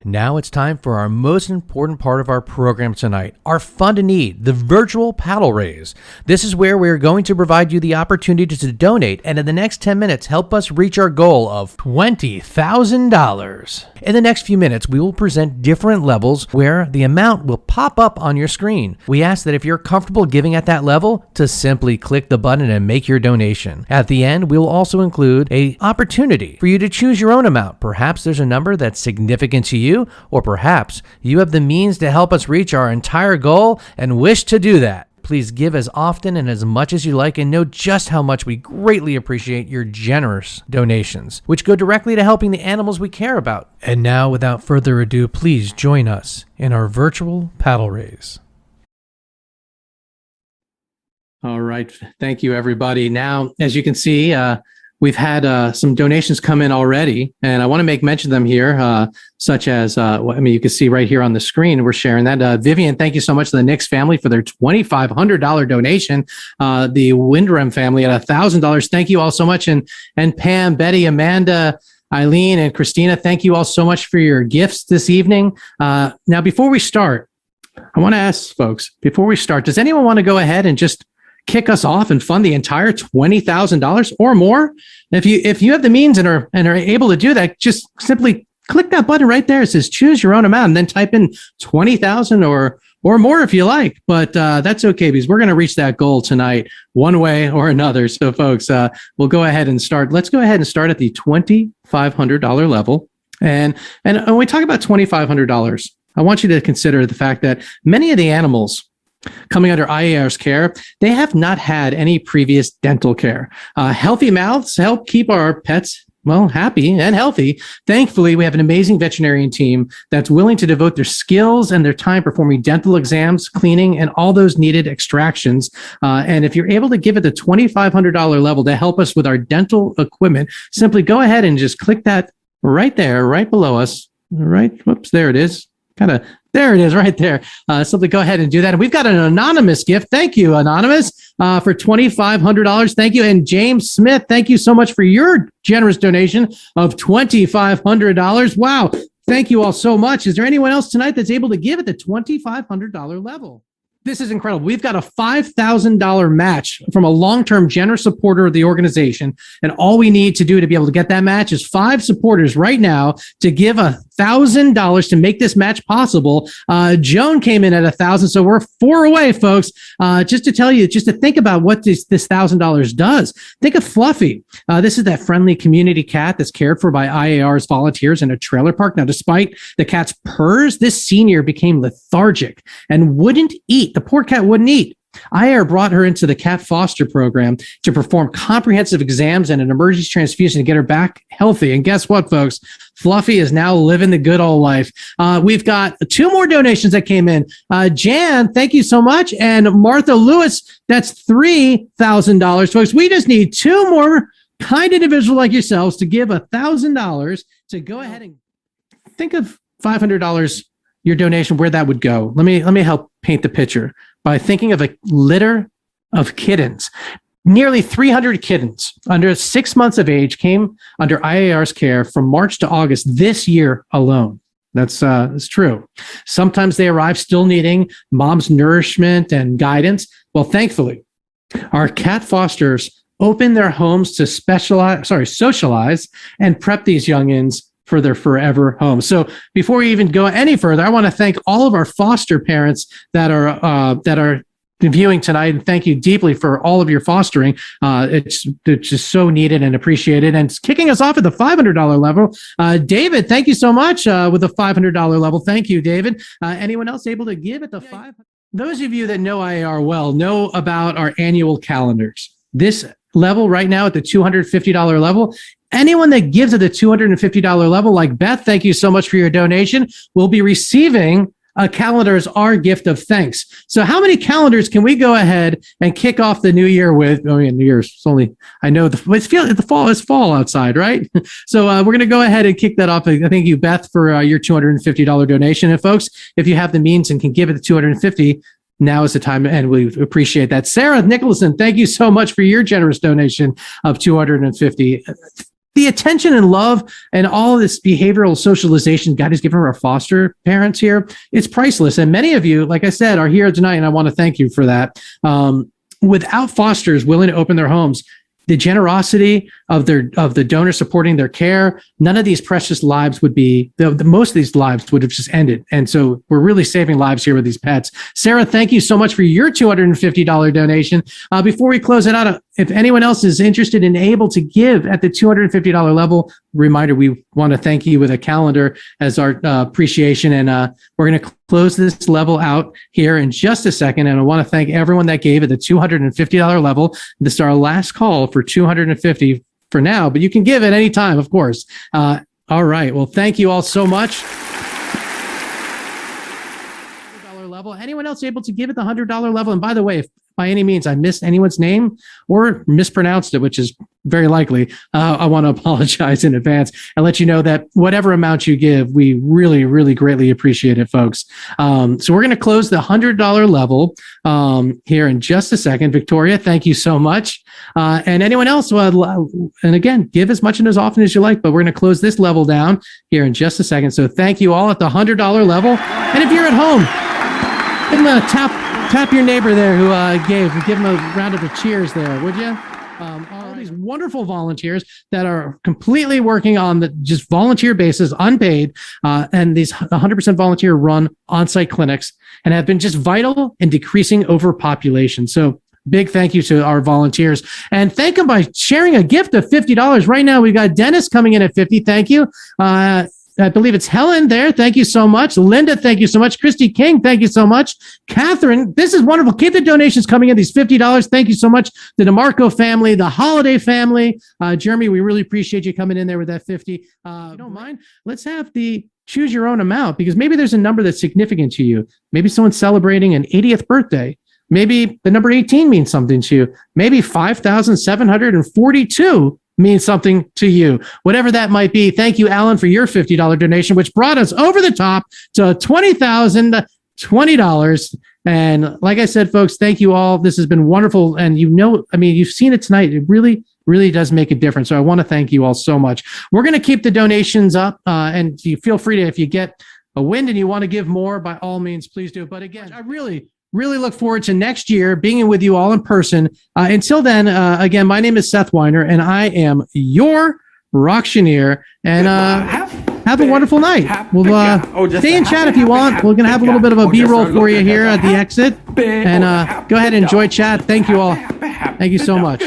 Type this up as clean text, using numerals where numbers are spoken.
Now it's time for our most important part of our program tonight, our fund a need, the virtual paddle raise. This is where we're going to provide you the opportunity to donate and in the next 10 minutes help us reach our goal of $20,000. In the next few minutes, we will present different levels where the amount will pop up on your screen. We ask that if you're comfortable giving at that level, to simply click the button and make your donation. At the end, we will also include an opportunity for you to choose your own amount. Perhaps there's a number that's significant to you, or perhaps you have the means to help us reach our entire goal and wish to do that. Please give as often and as much as you like and know just how much we greatly appreciate your generous donations, which go directly to helping the animals we care about. And now, without further ado, please join us in our virtual paddle raise. All right. Thank you, everybody. Now, as you can see, we've had some donations come in already, and I want to make mention of them here, such as, you can see right here on the screen, we're sharing that. Vivian, thank you so much to the Nix family for their $2,500 donation. The Windrum family at $1,000. Thank you all so much. And Pam, Betty, Amanda, Eileen, and Christina, thank you all so much for your gifts this evening. Now, before we start, I want to ask folks, before we start, does anyone want to go ahead and just kick us off and fund the entire $20,000 or more? If you have the means and are able to do that, just simply click that button right there. It says choose your own amount and then type in 20,000 or more if you like. But that's okay because we're going to reach that goal tonight one way or another. So folks, we'll go ahead and start. Let's go ahead and start at the $2,500 level. And when we talk about $2,500, I want you to consider the fact that many of the animals coming under IAR's care, they have not had any previous dental care. Healthy mouths help keep our pets, happy and healthy. Thankfully, we have an amazing veterinarian team that's willing to devote their skills and their time performing dental exams, cleaning, and all those needed extractions. And if you're able to give it the $2,500 level to help us with our dental equipment, simply go ahead and just click that right there, right below us. Right, whoops, there it is. There it is right there. Simply go ahead and do that. And we've got an anonymous gift. Thank you, Anonymous, for $2,500. Thank you. And James Smith, thank you so much for your generous donation of $2,500. Wow. Thank you all so much. Is there anyone else tonight that's able to give at the $2,500 level? This is incredible. We've got a $5,000 match from a long-term generous supporter of the organization. And all we need to do to be able to get that match is 5 supporters right now to give $1,000 to make this match possible. Joan came in at $1,000. So we're 4 away, folks. Just to tell you, just to think about what this $1,000 does. Think of Fluffy. This is that friendly community cat that's cared for by IAR's volunteers in a trailer park. Now, despite the cat's purrs, this senior became lethargic and wouldn't eat. The poor cat wouldn't eat. IAR brought her into the cat foster program to perform comprehensive exams and an emergency transfusion to get her back healthy. And guess what, folks? Fluffy is now living the good old life. We've got 2 more donations that came in. Jan, thank you so much. And Martha Lewis, that's $3,000. Folks, we just need 2 more kind individuals like yourselves to give $1,000 to go ahead and think of $500, your donation, where that would go. Let me help paint the picture by thinking of a litter of kittens. Nearly 300 kittens under 6 months of age came under IAR's care from March to August this year alone. That's true. Sometimes they arrive still needing mom's nourishment and guidance. Well, thankfully, our cat fosters open their homes to socialize and prep these youngins for their forever home. So before we even go any further, I want to thank all of our foster parents that are viewing tonight, and thank you deeply for all of your fostering. It's just so needed and appreciated. And it's kicking us off at the $500 level. David, thank you so much with the $500 level. Thank you, David. Anyone else able to give at the $500? Those of you that know IAR well know about our annual calendars. This level right now at the $250 level, anyone that gives at the $250 level, like Beth, thank you so much for your donation, will be receiving a calendar as our gift of thanks. So how many calendars can we go ahead and kick off the new year with? New Year's only, I know it's fall outside, right? So we're going to go ahead and kick that off. I thank you, Beth, for your $250 donation. And folks, if you have the means and can give it the $250, now is the time, and we appreciate that. Sarah Nicholson, thank you so much for your generous donation of $250. the attention and love and all of this behavioral socialization God has given our foster parents here, it's priceless. And many of you, like I said, are here tonight, and I want to thank you for that. Without fosters willing to open their homes, the generosity of the donor supporting their care, none of these precious lives would be, most of these lives would have just ended. And so we're really saving lives here with these pets. Sarah, thank you so much for your $250 donation. Before we close it out, if anyone else is interested and able to give at the $250 level, reminder, we want to thank you with a calendar as our appreciation. And we're going to close this level out here in just a second. And I want to thank everyone that gave at the $250 level. This is our last call for $250 for now, but you can give at any time, of course. All right. Well, thank you all so much. $100 level. Anyone else able to give at the $100 level? And by the way, if by any means I missed anyone's name or mispronounced it, which is very likely, I want to apologize in advance and let you know that whatever amount you give, we really, really greatly appreciate it, folks. So we're going to close the $100 level here in just a second. Victoria, thank you so much. And anyone else, and again, give as much and as often as you like, but we're going to close this level down here in just a second. So thank you all at the $100 level. And if you're at home, give them a tap your neighbor there who give them a round of cheers there, would you? All these wonderful volunteers that are completely working on the just volunteer basis, unpaid, and these 100% volunteer run on-site clinics and have been just vital in decreasing overpopulation. So big thank you to our volunteers, and thank them by sharing a gift of $50. Right now, we've got Dennis coming in at $50. Thank you. I believe it's Helen there. Thank you so much. Linda, thank you so much. Christy King, thank you so much. Catherine, this is wonderful. Keep the donations coming in, these $50. Thank you so much. The DeMarco family, the Holiday family. Jeremy, we really appreciate you coming in there with that 50. If you don't mind, let's have the choose your own amount, because maybe there's a number that's significant to you. Maybe someone's celebrating an 80th birthday. Maybe the number 18 means something to you. Maybe 5,742 means something to you, whatever that might be. Thank you, Alan, for your $50 donation, which brought us over the top to $20,020. And like I said, folks, thank you all. This has been wonderful. And you've seen it tonight. It really, really does make a difference. So I want to thank you all so much. We're going to keep the donations up, and you feel free to, if you get a wind and you want to give more, by all means, please do. But again, I really look forward to next year being with you all in person. Until then, again, my name is Seth Weiner, and I am your Rocktioneer. And have a wonderful night. We'll stay in chat if you want. We're going to have a little bit of a B-roll for you here at the exit. And go ahead and enjoy chat. Thank you all. Thank you so much.